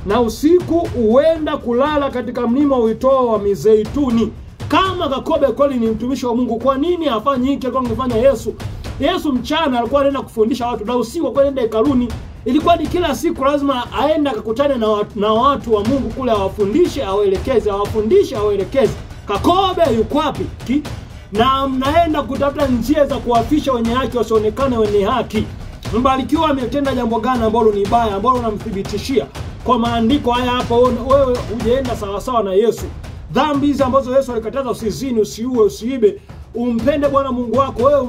na usiku huenda kulala katika mlima uitwao wa Mizeituni. Kama Yakobo kweli ni mtumishi wa Mungu, kwa nini afanye hiki alikuwa angefanya Yesu? Yesu mchana alikuwa anaenda kufundisha watu, na usiku alikuwa anaenda hekaluni. Ilikuwa ni kila siku lazima aende akakutane na watu wa Mungu kule, awafundishe, awaelekeze. Yakobo yuko wapi? Na mnaenda kutafuta njia za kuwafisha wenye haki wasionekane wenye haki. Mbarikiwa ametenda jambo gani ambalo ni baya, ambalo unamthibitishia kwa maandiko haya hapa? Wewe hujaenda sawa sawa na Yesu. Dhambi hizi ambazo Yesu alikataza, usizini, usiue, usiibe, umpende Bwana Mungu wako. Wewe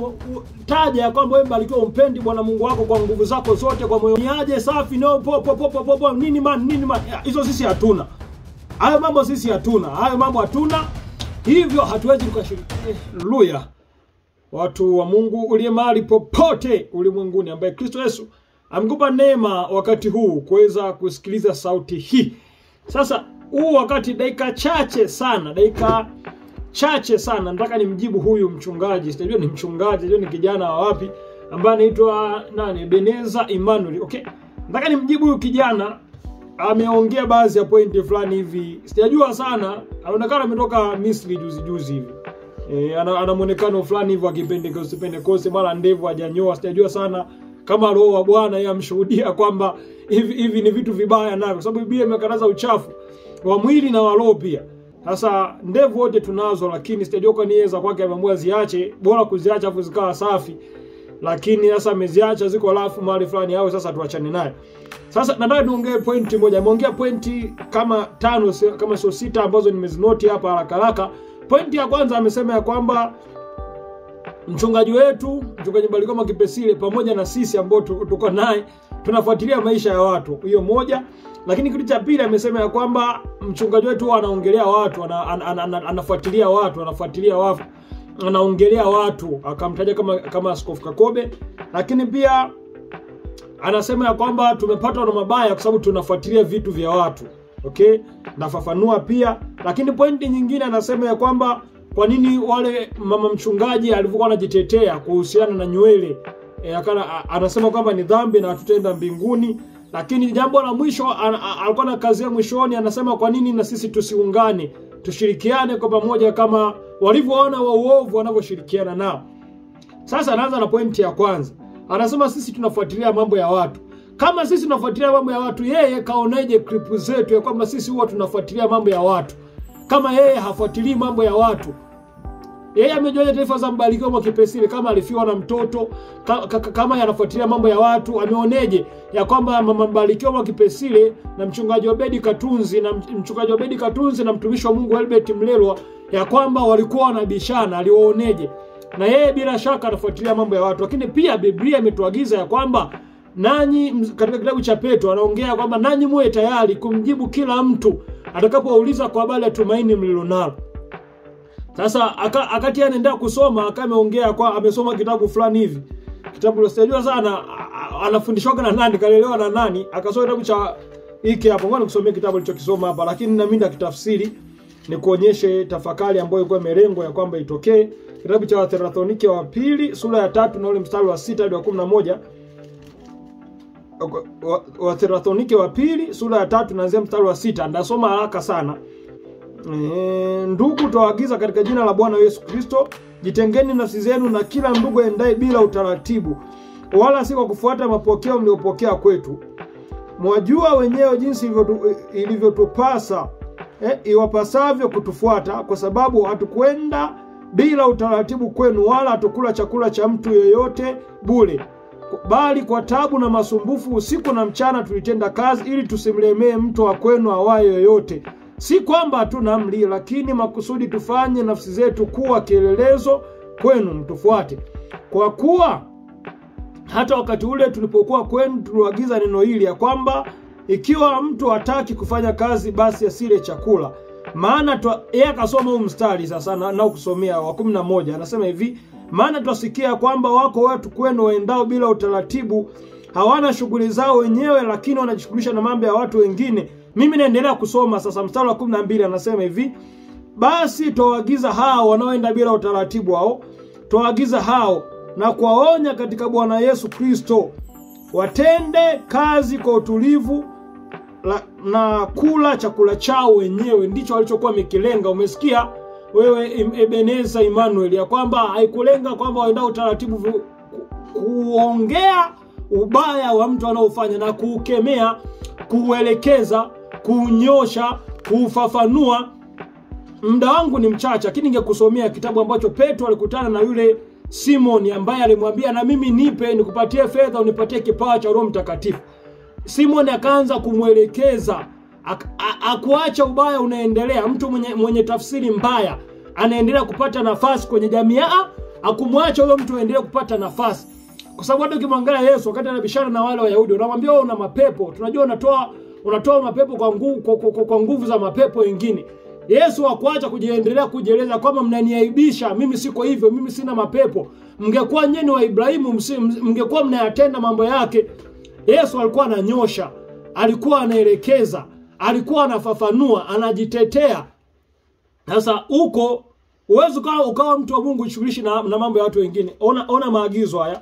taja ya kwamba wewe mbarikiwa umpendi Bwana Mungu wako kwa nguvu zako zote, kwa moyo niaje safi, no nini man. Hizo sisi hatuna. Hayo mambo sisi hatuna. Hivyo hatuwezi tukashiriki. Haleluya. Watu wa Mungu uliye mahali popote ulimwenguni, ambaye Kristo Yesu amekupa neema wakati huu kuweza kusikiliza sauti hii. Sasa huu wakati dakika chache sana nataka nimjibu huyu mchungaji. Sijui ni mchungaji, sijui ni kijana wa wapi, ambaye anaitwa Beneza Emmanuel. Okay. Nataka nimjibu huyu kijana. Ameongea baadhi ya pointi fulani hivi. Sijajua sana. Anaonekana ametoka Misri juzi hivi. Ana muonekano fulani hivi akipendekose, mara ndevu hajanyoa. Sijajua sana kama Roho wa Bwana yeye amshuhudia kwamba hivi ni vitu vibaya navyo, kwa sababu Biblia imekataza uchafu wa mwili na wa roho pia. Sasa ndevu wote tunazo, lakini sijajua kwa nini za kwake ameamua ziache. Bora kuziacha afu zikawa safi, lakini sasa ameziacha ziko alafu mahali fulani hao, sasa tuachane naye. Sasa nataka niongee pointi moja. Ameongea pointi kama 5 kama sio 6 ambazo nimezinoti hapa haraka. Pointi ya kwanza amesema ya kwamba mchungaji wetu, mchungaji Mbarikiwa Kipesile, pamoja na sisi ambao tuko naye tunafuatilia maisha ya watu. Hiyo moja. Lakini kitu cha pili amesema ya kwamba mchungaji wetu anaongelea watu, anafuatilia watu, anaongelea watu, akamtaja kama Askofu Yakobo. Lakini pia anasema ya kwamba tumepatwa na mabaya kwa sababu tunafuatilia vitu vya watu. Okay? Nafafanua pia. Lakini pointi nyingine anasema ya kwamba kwa nini wale mama mchungaji alivyokuwa anajitetea kuhusiana na nywele, anasema kwamba ni dhambi na tutaenda mbinguni. Lakini jambo la mwisho alikuwa na kazi ya mwishoni, anasema kwa nini na sisi tusiungane, tushirikiane kwa pamoja kama walivyoona wa uovu wanavyoshirikiana nao. Sasa anaanza na pointi ya kwanza. Anasema sisi tunafuatilia mambo ya watu. Kama sisi tunafuatilia mambo ya watu, yeye kaoneje klipu zetu ya kwamba sisi huwa tunafuatilia mambo ya watu? Kama yeye hafuatilii mambo ya watu, yeye amejuaje taifa za Mbarikiwa Kipesile kama alifiwa na mtoto? Kama yanafuatilia mambo ya watu, ameoneje ya kwamba mama Mbarikiwa Kipesile na mchungaji Obedi Katunzi na mtumishi wa Mungu Albert Mlelwa ya kwamba walikuwa wanabishana? Aliwaoneje? Na yeye bila shaka anafuatilia mambo ya watu. Lakini pia Biblia imetuagiza ya kwamba nanyi, katika kitabu cha Petro anaongea kwamba nanyi muwe tayari kumjibu kila mtu atakapouliza kwa habari ya tumaini mlilonalo. Sasa akati anaendelea kusoma akameongea kwa amesoma kitabu fulani hivi. Kitabu sijajua sana anafundishwa na nani, kalelewa na nani, akasoma kitabu cha hiki hapo. Ngoja nikusomee kitabu alichokisoma hapa, lakini na mimi ndakitafsiri ni kuonyeshe tafakari ambayo ilikuwa imelengwa ya kwamba itokee. Kitabu cha Wathesalonike wa pili sura ya 3 na ule mstari wa 6 hadi wa 11. Wathesalonike wa pili sura ya 3 naanzia mstari wa 6. Ndasoma haraka sana. Ndugu, tuwaagiza katika jina la Bwana Yesu Kristo, jitengeni nafsi zenu na kila ndugu aendaye bila utaratibu, wala si kwa kufuata mapokeo mliopokea kwetu. Mwajua wenyewe jinsi ilivyotupasa iwapasavyo kutufuata, kwa sababu hatukwenda bila utaratibu kwenu, wala hatukula chakula cha mtu yeyote bure, bali kwa tabu na masumbufu usiku na mchana tulitenda kazi, ili tusimlemee mtu wa kwenu awaye yoyote. Si kwamba hatuna amri, lakini makusudi tufanye nafsi zetu kuwa kielelezo kwenu, mtufuate. Kwa kuwa hata wakati ule tulipokuwa kwenu tuliagiza neno hili, ya kwamba ikiwa mtu hataki kufanya kazi, basi asile chakula. Maana yeye akasoma huu mstari sasa na kusomea wa 11. Anasema hivi: maana twasikia kwamba wako watu kwenu waendao bila utaratibu, hawana shughuli zao wenyewe, lakini wanajishughulisha na mambo ya watu wengine. Mimi naendelea kusoma sasa mstari wa 12. Anasema hivi: basi twaagiza hao wanaoenda bila utaratibu hao, twaagiza hao na kuwaonya katika Bwana Yesu Kristo, watende kazi kwa utulivu na kula chakula chao wenyewe, ndicho walichokuwa wamekilenga. Umesikia wewe Ebeneza Emmanuel, ya kwamba haikulenga kwamba waenda utaratibu kuongea ubaya wa mtu anaofanya na kuukemea, kuuelekeza, kuunyosha, kuufafanua. Muda wangu ni mchache, lakini ningekusomea kitabu ambacho Petro alikutana na yule Simoni ambaye alimwambia, na mimi nipe nikupatie fedha unipatie kipawa cha Roho Mtakatifu. Simoni akaanza kumwelekeza, akuacha ubaya unaendelea. Mtu mwenye tafsiri mbaya anaendelea kupata nafasi kwenye jamii, akumwacha huyo mtu aendelee kupata nafasi. Kwa sababu hata ukimwangalia Yesu wakati anabishana na wale Wayahudi, unamwambia wewe una mapepo. Tunajua unatoa mapepo kwa nguvu za mapepo wengine. Yesu hakuacha kujiendelea kujieleza kwamba mnaniaibisha, mimi siko hivyo, mimi sina mapepo. Mngekuwa nyinyi wa Ibrahimu, mngekuwa mnayatenda mambo yake. Yesu alikuwa ananyosha, alikuwa anaelekeza, alikuwa anafafanua, anajitetea. Sasa huko uwezo ukawa mtu wa Mungu ushughulishi na mambo ya watu wengine. Ona maagizo haya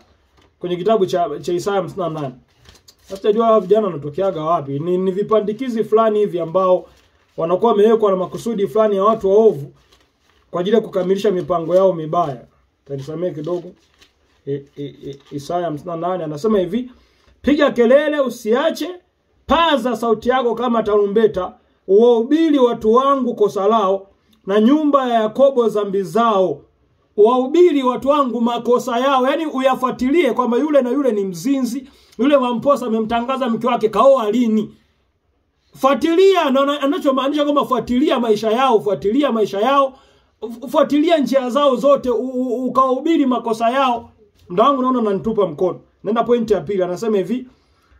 kwenye kitabu cha Isaya 58. Sasa tajua vijana wanatokeaga wapi? Ni vipandikizi fulani hivi ambao wanakuwa wamewekwa na makusudi fulani ya watu waovu kwa ajili ya kukamilisha mipango yao mibaya. Tanisamee kidogo. Isaya 58 anasema hivi: piga kelele usiache, paza sauti yako kama tarumbeta, uwahubiri watu wangu kosa lao na nyumba ya Yakobo dhambi zao. Wahubiri watu wangu makosa yao, yani uyafuatilie kwamba yule na yule ni mzinzi, yule wamposa amemtangaza mke wake kaoa lini. Fuatilia, na anachomaanisha kwamba fuatilia maisha yao, fuatilia njia zao zote, ukahubiri makosa yao. Muda wangu naona unanitupa mkono. Nenda pointi ya pili, anasema hivi: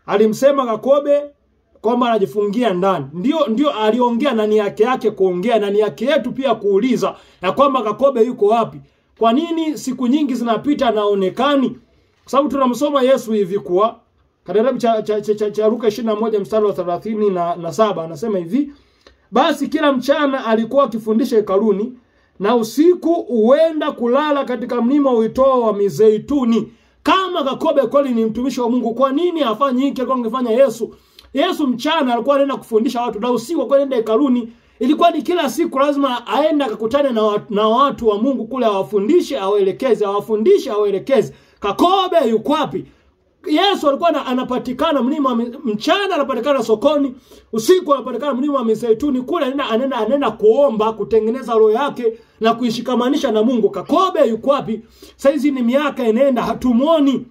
alimsema Yakobo kwamba anajifungia ndani. Ndio aliongea na nia yake kuongea, na nia yetu pia kuuliza ya kwamba Yakobo yuko wapi? Kwa nini siku nyingi zinapita naonekani? Kwa sababu tunamsoma Yesu hivi kwa katika kitabu cha Luka 21 mstari wa 37 anasema hivi: basi kila mchana alikuwa akifundisha hekaluni, na usiku huenda kulala katika mlima uitoo wa Mizeituni. Kama Yakobo kweli ni mtumishi wa Mungu, kwa nini afanye hiki alikuwa angefanya Yesu? Yesu mchana alikuwa anaenda kufundisha watu, na usiku alikuwa anaenda hekaluni. Ilikuwa ni kila siku lazima aende akakutane na watu wa Mungu kule, awafundishe, awaelekeze. Yakobo yuko wapi? Yesu alikuwa anapatikana mchana anapatikana sokoni, usiku anapatikana mlima wa Mizeituni. Kule anaenda kuomba, kutengeneza roho yake na kuishikamanisha na Mungu. Yakobo yuko wapi? Saizi ni miaka inaenda hatumuoni.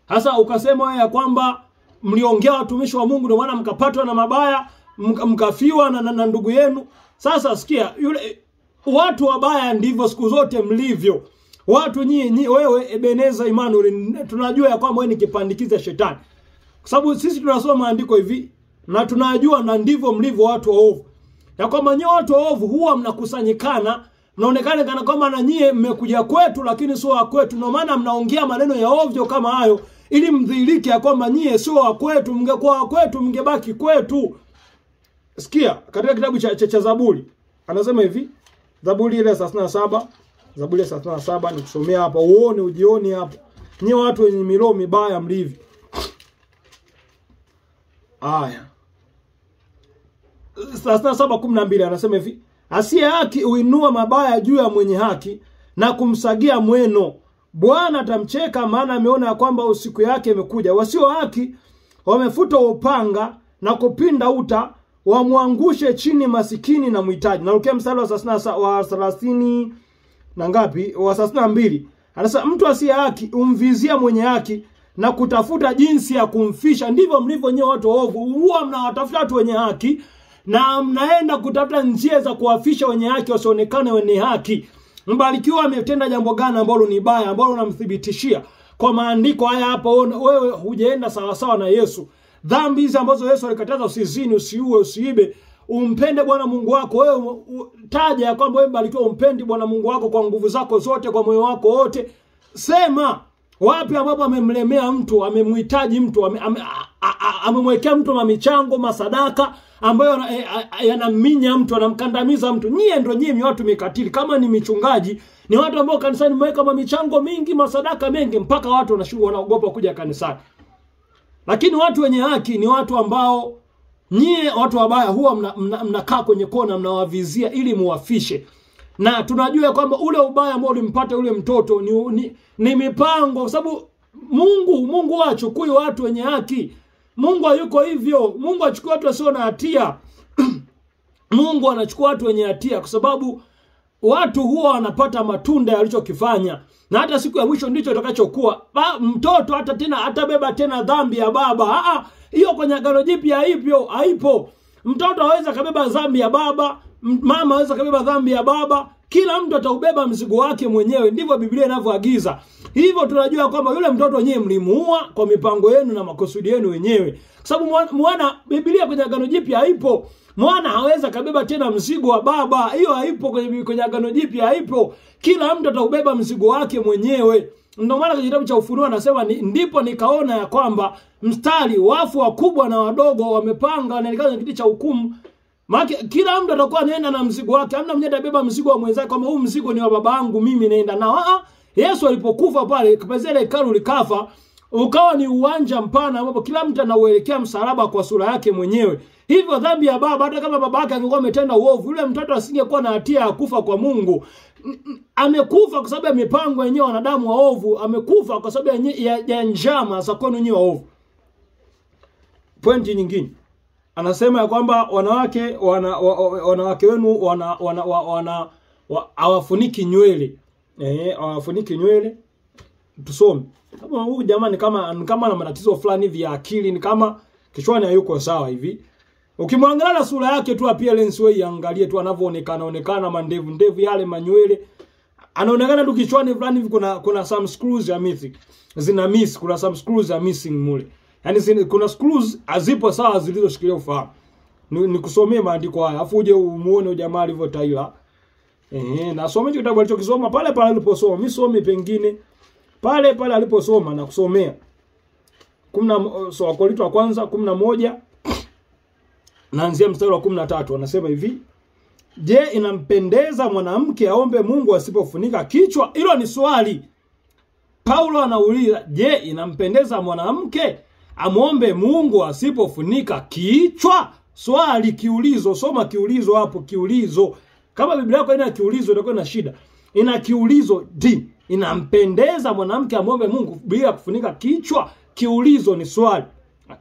Sasa ukasema wewe ya kwamba mliongea watumishi wa Mungu ndio maana mkapatwa na mabaya, mkafiwa na ndugu yenu. Sasa sikia, yule watu wabaya ndivyo siku zote mlivyo. Watu nyinyi, wewe Ebeneza Emmanuel, tunajua ya kwamba wewe ni kipandikiza shetani. Kwa sababu sisi tunasoma maandiko hivi na tunajua na ndivyo mlivyo watu waovu. Ya kwamba nyinyi watu waovu huwa mnakusanyikana, mnaonekana kana kwamba na nyinyi mmekuja kwetu lakini sio wa kwetu. Ndio maana mnaongea maneno ya ovyo kama hayo ili mdhihirike ya kwamba nyinyi sio wa kwetu. Mngekuwa wa kwetu mngebaki kwetu. Sikia katika kitabu cha Zaburi anasema hivi, Zaburi ile 37, Zaburi 37 nikusomea hapa ujioni hapa. Nyinyi watu wenye milomo mibaya mlivyo. Aya 37:12 anasema hivi: asiye haki uinua mabaya juu ya mwenye haki na kumsagia mweno. Bwana atamcheka maana ameona kwamba usiku yake imekuja. Wasio haki wamefuta upanga na kupinda uta, wamwangushe chini masikini na mhitaji. Na ukia mstari wa 30 na ngapi? Wa 32. Anasema mtu asiye haki umvizia mwenye haki na kutafuta jinsi ya kumfisha. Ndivyo mlivyo nyewe watu waovu. Huwa mnawatafuta watu wenye haki na mnaenda kutafuta njia za kuwafisha wenye haki wasionekane wenye haki. Mbarikiwa ametenda jambo gani ambalo ni baya, ambalo unamthibitishia kwa maandiko haya hapa? Wewe hujaenda sawa sawa na Yesu. Dhambi hizi ambazo Yesu alikataza, usizini, usiue, usiibe, umpende Bwana Mungu wako. Wewe taja ya kwamba wewe mbarikiwa umpendi Bwana Mungu wako kwa nguvu zako zote, kwa moyo wako wote. Sema wapi ambapo amemlemea mtu, amemhitaji mtu, amemwekea mtu mamichango, masadaka ambayo yanaminya mtu, anamkandamiza mtu. Nyie ndio nyinyi watu mikatili. Kama ni michungaji, ni watu ambao kanisani mweka mamichango mingi, masadaka mengi, mpaka watu wanaogopa kuja kanisani. Lakini watu wenye haki ni watu ambao Nyie watu wabaya huwa mnakaa kwenye kona mnawavizia ili muwafishe. Na tunajua kwamba ule ubaya ambao ulimpata ule mtoto ni mipango, kwa sababu Mungu hachukui watu wenye haki. Mungu hayuko hivyo. Mungu hachukui watu wasio na hatia. Mungu anachukua watu wenye hatia, kwa sababu watu huwa wanapata matunda ya alichokifanya. Na hata siku ya mwisho ndicho atakachokuwa. Mtoto hata tena atabeba tena dhambi ya baba. Hiyo kwenye Agano Jipya haipo. Mtoto hawezi kabeba dhambi ya baba, mama hawezi kabeba dhambi ya baba. Kila mtu ataubeba mzigo wake mwenyewe. Ndivyo Biblia inavyoagiza. Hivyo tunajua kwamba yule mtoto wenyewe mlimuua kwa mipango yenu na makusudi yenu wenyewe. Kwa sababu mwana, Biblia kwenye Agano Jipya haipo. Mwana hawezi kabeba tena mzigo wa baba. Hiyo haipo kwenye Agano Jipya, haipo. Kila mtu ataubeba mzigo wake mwenyewe. Ndio maana kwenye kitabu cha Ufunuo anasema ndipo nikaona ya kwamba mstari wafu wakubwa na wadogo wamepanga wanaelekea kwenye kiti cha hukumu. Maana kila mtu atakuwa anaenda na mzigo wake. Hamna mmoja atabeba mzigo wa mwenzake kama huu mzigo ni wa babangu mimi naenda nao. Yesu alipokufa pale kapazele hekalu likafa, ukawa ni uwanja mpana ambapo kila mtu anauelekea msalaba kwa sura yake mwenyewe. Hivyo dhambi ya baba, hata kama babake angekuwa ametenda uovu, yule mtoto asingekuwa na hatia ya kufa kwa Mungu. Amekufa kwa sababu ya mipango yenyewe wanadamu waovu. Amekufa kwa sababu ya njama za kwenu nyinyi waovu. Pointi nyingine anasema ya kwamba wanawake wenu hawafuniki nywele. Hawafuniki nywele. Tusome. Kama huyu jamani kama na matatizo fulani hivi ya akili, ni kama kichwani hayuko sawa hivi. Ukimwangalia sura yake tu, appearance wewe iangalie tu anavyoonekana mandevu yale manywele. Anaonekana tu kichwani fulani hivi kuna some screws ya missing. Kuna some screws are missing mule. Yaani kuna screws hazipo sawa zilizoshikilia ufahamu. Nikusomee maandiko haya afu uje umuone jamaa alivyotaila. Na some kitabu alichokisoma pale aliposoma. Mimi somi pengine pale aliposoma na kusomea. Wakorintho wa kwanza 11 naanzia mstari wa 13 anasema hivi: je, inampendeza mwanamke aombe Mungu asipofunika kichwa? Hilo ni swali. Paulo anauliza, je, inampendeza mwanamke amuombe Mungu asipofunika kichwa? Swali, kiulizo. Soma kiulizo hapo, kiulizo. Kama Biblia yako ina kiulizo itakuwa na shida. Ina kiulizo, inampendeza mwanamke amuombe Mungu bila kufunika kichwa? Kiulizo ni swali.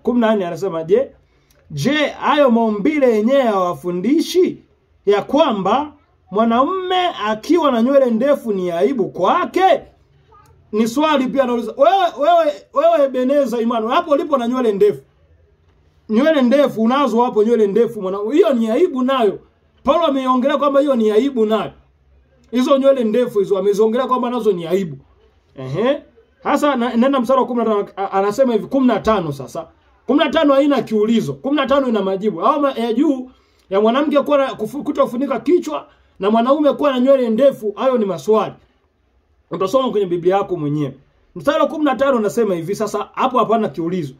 14 anasema je, hayo maumbile yenyewe hawafundishi ya kwamba mwanamume akiwa na nywele ndefu ni aibu kwake? Ni swali pia anauliza. Wewe Beneza Imanu, hapo ulipo na nywele ndefu. Nywele ndefu unazo hapo, nywele ndefu mwanamume, hiyo ni aibu nayo. Paulo ameongelea kwamba hiyo ni aibu nayo. Hizo nywele ndefu hizo ameziongelea kwamba nazo ni aibu. Hasa nenda mstari wa 15 anasema hivi 15 sasa. 15 haina kiulizo. 15 ina majibu. Au ya juu ya mwanamke kutofunika kichwa na mwanaume kuwa na nywele ndefu, hayo ni maswali. Utasoma kwenye Biblia yako mwenyewe. Mstari wa 15 anasema hivi, sasa hapo hapana kiulizo.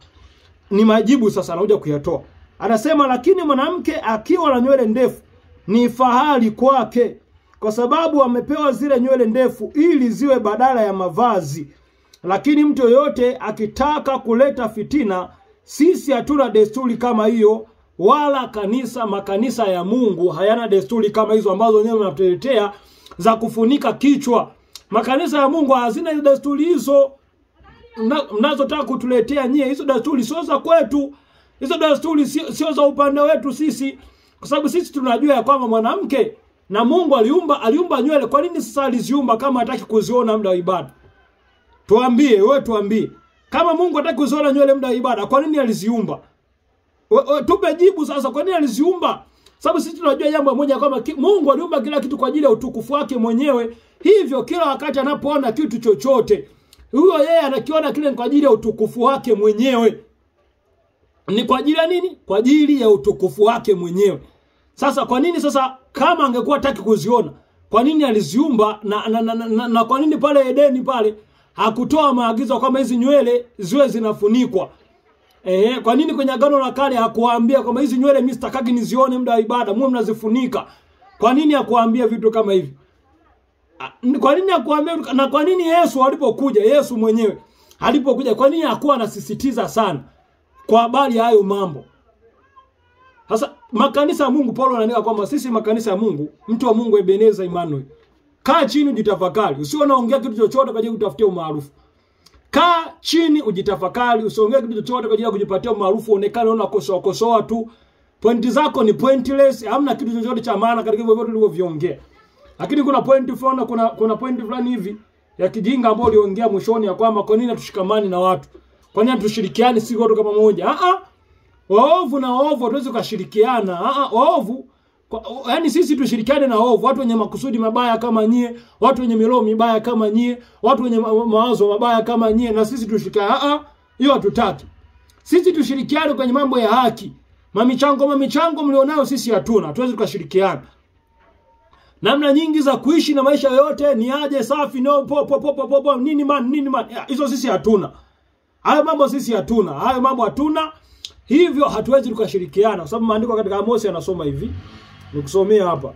Ni majibu sasa anakuja kuyatoa. Anasema lakini mwanamke akiwa na nywele ndefu ni fahari kwake, kwa sababu amepewa zile nywele ndefu ili ziwe badala ya mavazi. Lakini mtu yote akitaka kuleta fitina, sisi hatuna desturi kama hiyo, wala makanisa ya Mungu hayana desturi kama hizo ambazo wenyewe mnatuletea za kufunika kichwa. Makanisa ya Mungu hazina desturi hizo mnazotaka kutuletea nyie. Hizo desturi sio za kwetu. Hizo desturi sio za upande wetu sisi. Kwa sababu sisi tunajua ya kwamba mwanamke na Mungu aliumba nywele. Kwa nini sasa aliziumba kama hataki kuziona muda wa ibada? Tuambie. Kama Mungu hataki kuziona nywele muda wa ibada, kwa nini aliziumba? Tupe jibu sasa, kwa nini aliziumba? Sababu sisi tunajua jambo moja kwamba Mungu aliumba kila kitu kwa ajili ya utukufu wake mwenyewe. Hivyo kila wakati anapoona kitu chochote, huyo yeye anakiona kile kwa ajili ya utukufu wake mwenyewe. Ni kwa ajili ya nini? Kwa ajili ya utukufu wake mwenyewe. Sasa kwa nini sasa kama angekuwa hataki kuziona, kwa nini aliziumba na kwa nini pale Edeni pale hakutoa maagizo kwamba hizi nywele ziwe zinafunikwa? Kwa nini kwenye Agano la Kale hakuambia kwamba hizi nywele mimi sitakagi nizione muda wa ibada, mwe mnazifunika? Kwa nini hakuambia vitu kama hivi? Kwa nini hakuambia? Na kwa nini Yesu mwenyewe alipokuja, kwa nini hakuwa anasisitiza sana kwa habari ya hayo mambo? Sasa makanisa ya Mungu, Paulo anaandika kwamba sisi makanisa ya Mungu, mtu wa Mungu Ebeneza Emmanuel, kaa chini ujitafakari. Usiwe unaongea kitu chochote kwa ajili ya kutafutia umaarufu. Kaa chini ujitafakari, usiongee kitu chochote kwa ajili ya kujipatia umaarufu, uonekane unakosoa tu. Pointi zako ni pointless, hamna kitu chochote cha maana katika hivyo vyote ulivyoviongea. Lakini kuna pointi fulani, kuna pointi fulani hivi ya kijinga ambayo uliongea mwishoni ya kwamba kwa nini tushikamani na watu? Kwa nini tushirikiane sisi wote kama moja? Waovu na waovu hatuwezi kushirikiana. Waovu, yaani sisi tushirikiane na waovu, watu wenye makusudi mabaya kama nyie, watu wenye milomo mibaya kama nyie, watu wenye mawazo mabaya kama nyie, na sisi tushirikiane. Hiyo hatutaki. Sisi tushirikiane kwenye mambo ya haki. Mamichango mlionayo sisi hatuna, hatuwezi tukashirikiana. Namna nyingi za kuishi na maisha yote ni aje safi, no nini man. Hizo sisi hatuna. Hayo mambo sisi hatuna. Hayo mambo hatuna. Hivyo hatuwezi tukashirikiana. Kwa sababu maandiko katika Amosi yanasoma hivi. Nikusomea hapa.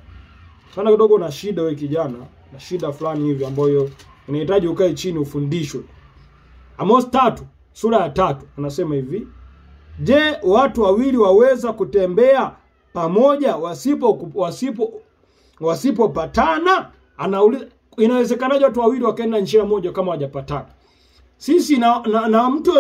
Sana kidogo na shida wewe kijana, na shida fulani hivi ambayo inahitaji ukae chini ufundishwe. Amosi 3 sura ya 3 anasema hivi. Je, watu wawili waweza kutembea pamoja wasipopatana? Anauliza, inawezekanaje watu wawili wakaenda njia moja kama hawajapatana? Sisi na mtu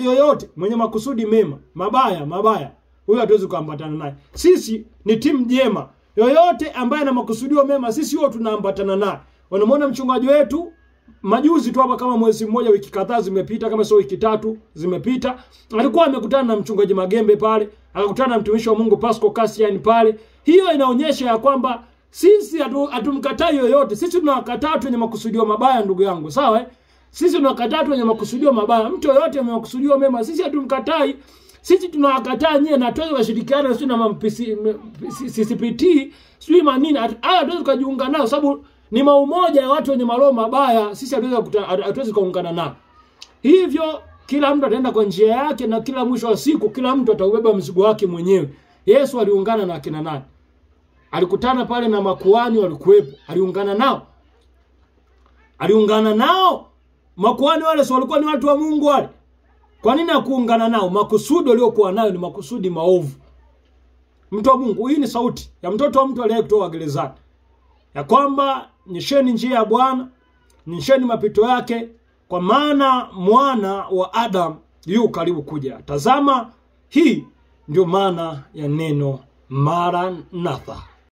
yoyote mwenye makusudi mema, mabaya, huyo hatuwezi kuambatana naye. Sisi ni timu jema. Yoyote ambaye ana makusudio mema, sisi wote tunaambatana naye. Unamwona mchungaji wetu majuzi tu hapa, kama mwezi mmoja, wiki kadhaa zimepita, kama sio wiki 3 zimepita, alikuwa amekutana na mchungaji Magembe pale, akakutana na mtumishi wa Mungu Pascal Cassian pale. Hiyo inaonyesha ya kwamba sisi hatumkatai yoyote. Sisi tunawakataa watu wenye makusudio mabaya, ndugu yangu, sawa? Sisi tunawakataa watu wenye makusudio mabaya. Mtu yoyote mwenye makusudio mema, sisi hatumkatai. Sisi tunawakataa nyie, na tuweze kushirikiana sisi na CCPT, sio manini. Tuweze kujiunga nao sababu ni maumoja ya watu wenye maroho mabaya. Sisi hatuwezi kuungana nao. Hivyo kila mtu ataenda kwa njia yake, na kila mwisho wa siku kila mtu ataubeba mzigo wake mwenyewe. Yesu aliungana na akina nani? Alikutana pale na makuhani walikuwepo. Aliungana nao. Makuhani wale sio walikuwa ni watu wa Mungu wale. Kwa nini hakuungana nao? Makusudi waliokuwa nayo ni makusudi maovu. Mtu wa Mungu, hii ni sauti ya mtoto wa mtu aliyekutoa gerezani, ya kwamba nyesheni njia ya Bwana, nyesheni mapito yake, kwa maana mwana wa Adam yu karibu kuja. Tazama, hii ndio maana ya neno Maranatha.